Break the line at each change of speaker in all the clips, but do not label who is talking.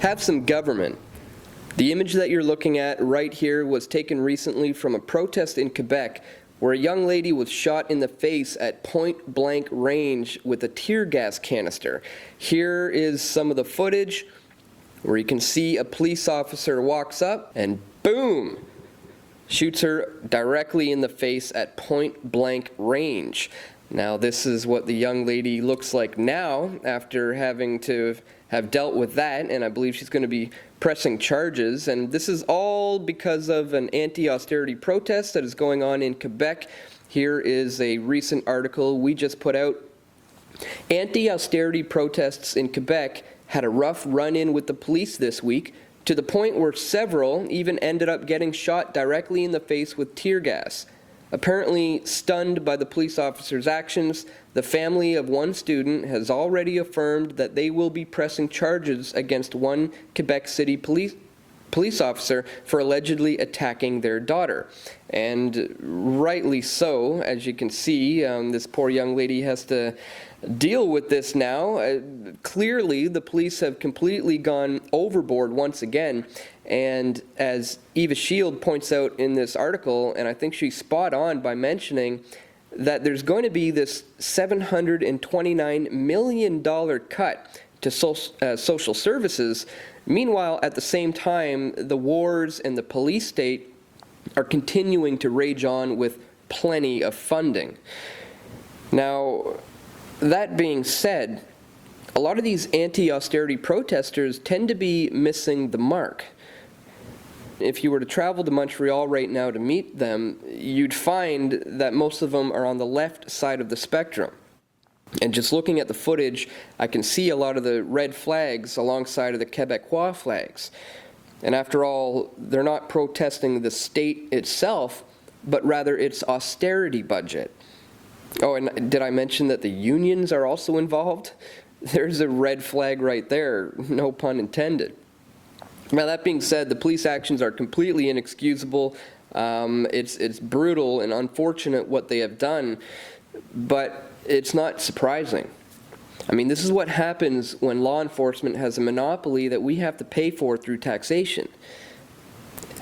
Have some government. The image that you're looking at right here was taken recently from a protest in Quebec where a young lady was shot in the face at point-blank range with a tear gas canister. Here is some of the footage where you can see a police officer walks up and boom, shoots her directly in the face at point-blank range. Now this is what the young lady looks like now after having to have dealt with that, and I believe she's going to be pressing charges. And this is all because of an anti-austerity protest that is going on in Quebec. Here is a recent article we just put out. Anti-austerity protests in Quebec had a rough run-in with the police this week, to the point where several even ended up getting shot directly in the face with tear gas. Apparently stunned by the police officer's actions, the family of one student has already affirmed that they will be pressing charges against one Quebec City police officer for allegedly attacking their daughter. And rightly so, as you can see, this poor young lady has to deal with this now. Clearly, the police have completely gone overboard once again. And as Eva Shield points out in this article, and I think she's spot on by mentioning that there's going to be this $729 million cut to social services. Meanwhile, at the same time, the wars and the police state are continuing to rage on with plenty of funding. Now, that being said, a lot of these anti-austerity protesters tend to be missing the mark. If you were to travel to Montreal right now to meet them, you'd find that most of them are on the left side of the spectrum. And just looking at the footage, I can see a lot of the red flags alongside of the Quebecois flags. And after all, they're not protesting the state itself, but rather its austerity budget. Oh, and did I mention that the unions are also involved? There's a red flag right there, no pun intended. Now, that being said, the police actions are completely inexcusable. It's brutal and unfortunate what they have done, but it's not surprising. I mean, this is what happens when law enforcement has a monopoly that we have to pay for through taxation.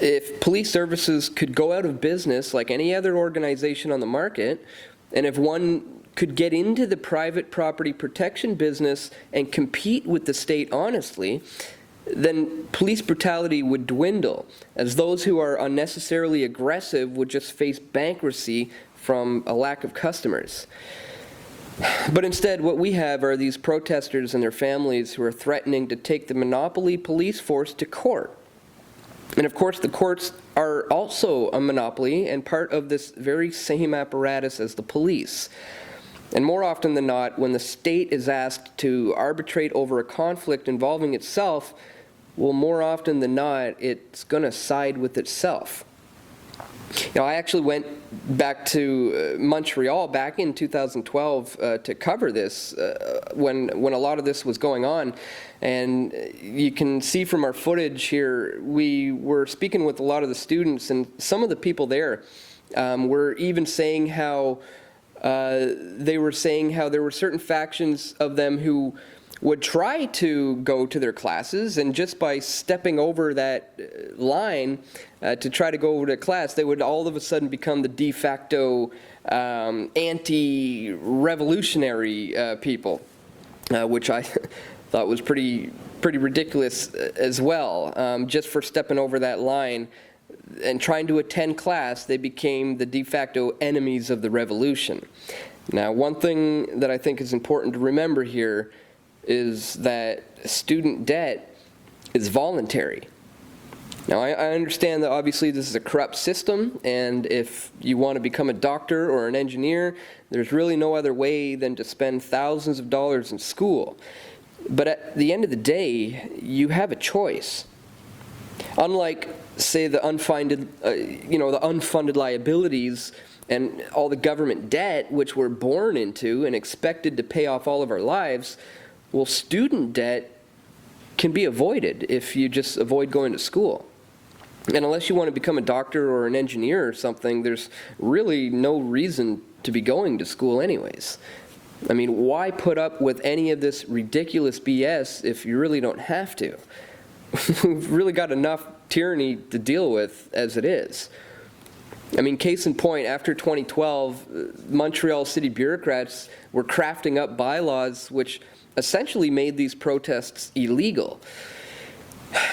If police services could go out of business like any other organization on the market, and if one could get into the private property protection business and compete with the state honestly, then police brutality would dwindle, as those who are unnecessarily aggressive would just face bankruptcy from a lack of customers. But instead, what we have are these protesters and their families who are threatening to take the monopoly police force to court. And of course, the courts are also a monopoly and part of this very same apparatus as the police. And more often than not, when the state is asked to arbitrate over a conflict involving itself, well, more often than not, it's going to side with itself. You know, I actually went back to Montreal back in 2012 to cover this when a lot of this was going on. And you can see from our footage here, we were speaking with a lot of the students, and some of the people there were even saying how there were certain factions of them who would try to go to their classes, and just by stepping over that line to try to go over to class, they would all of a sudden become the de facto anti-revolutionary people, which I thought was pretty ridiculous as well. Just for stepping over that line and trying to attend class, they became the de facto enemies of the revolution. Now, one thing that I think is important to remember here is that student debt is voluntary. Now, I understand that obviously this is a corrupt system, and if you want to become a doctor or an engineer, there's really no other way than to spend thousands of dollars in school. But at the end of the day, you have a choice. Unlike, say, the unfunded liabilities and all the government debt which we're born into and expected to pay off all of our lives, well, student debt can be avoided if you just avoid going to school. And unless you want to become a doctor or an engineer or something, there's really no reason to be going to school anyways. I mean, why put up with any of this ridiculous BS if you really don't have to? we've really got enough tyranny to deal with as it is. I mean, case in point, after 2012, Montreal city bureaucrats were crafting up bylaws which essentially made these protests illegal.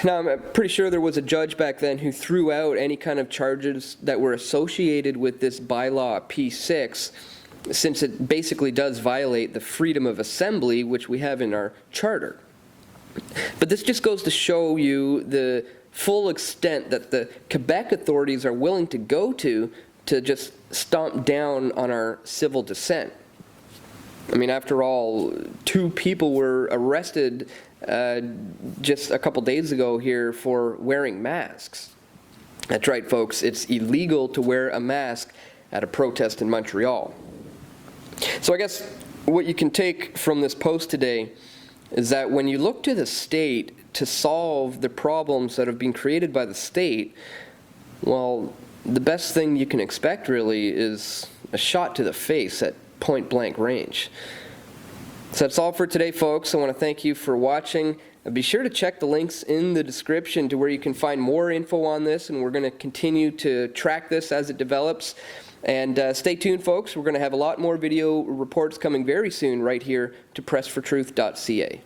Now, I'm pretty sure there was a judge back then who threw out any kind of charges that were associated with this bylaw P6, since it basically does violate the freedom of assembly, which we have in our charter. But this just goes to show you the full extent that the Quebec authorities are willing to go to just stomp down on our civil dissent. I mean, after all, 2 people were arrested just a couple days ago here for wearing masks. That's right, folks. It's illegal to wear a mask at a protest in Montreal. So I guess what you can take from this post today is that when you look to the state to solve the problems that have been created by the state, well, the best thing you can expect really is a shot to the face at point-blank range. So that's all for today, folks. I want to thank you for watching. Be sure to check the links in the description to where you can find more info on this, and we're going to continue to track this as it develops. And stay tuned, folks. We're going to have a lot more video reports coming very soon right here to pressfortruth.ca.